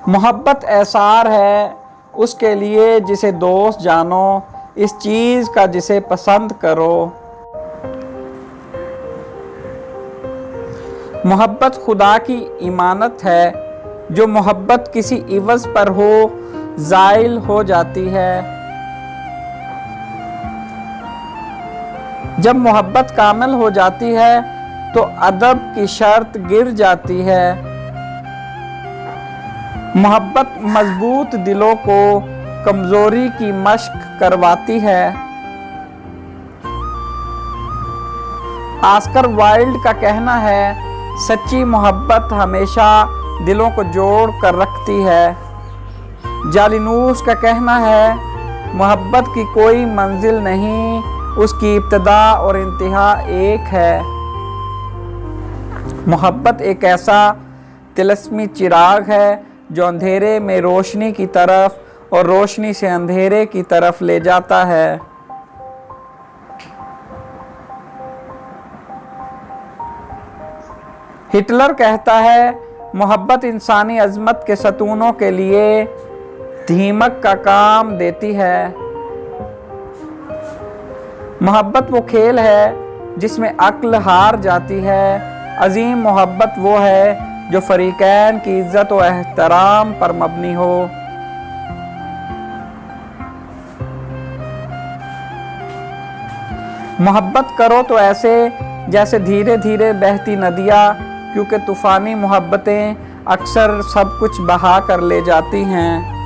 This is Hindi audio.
मोहब्बत एसार है उसके लिए जिसे दोस्त जानो, इस चीज़ का जिसे पसंद करो। मोहब्बत खुदा की इमानत है, जो मोहब्बत किसी इवज़ पर हो ज़ाइल हो जाती है। जब मोहब्बत कामिल हो जाती है तो अदब की शर्त गिर जाती है। मोहब्बत मजबूत दिलों को कमज़ोरी की मश्क करवाती है। ऑस्कर वाइल्ड का कहना है, सच्ची मोहब्बत हमेशा दिलों को जोड़ कर रखती है। जालिनूस का कहना है, मोहब्बत की कोई मंजिल नहीं, उसकी इब्तिदा और इंतहा एक है। मोहब्बत एक ऐसा तिलस्मी चिराग है जो अंधेरे में रोशनी की तरफ और रोशनी से अंधेरे की तरफ ले जाता है। हिटलर कहता है, मोहब्बत इंसानी अज़मत के सतूनों के लिए धीमक का काम देती है। मोहब्बत वो खेल है जिसमें अक्ल हार जाती है। अजीम मोहब्बत वो है जो फरीकैन की इज्जत व एहतराम पर मबनी हो। मोहब्बत करो तो ऐसे जैसे धीरे धीरे बहती नदियाँ, क्योंकि तूफ़ानी मोहब्बतें अक्सर सब कुछ बहा कर ले जाती हैं।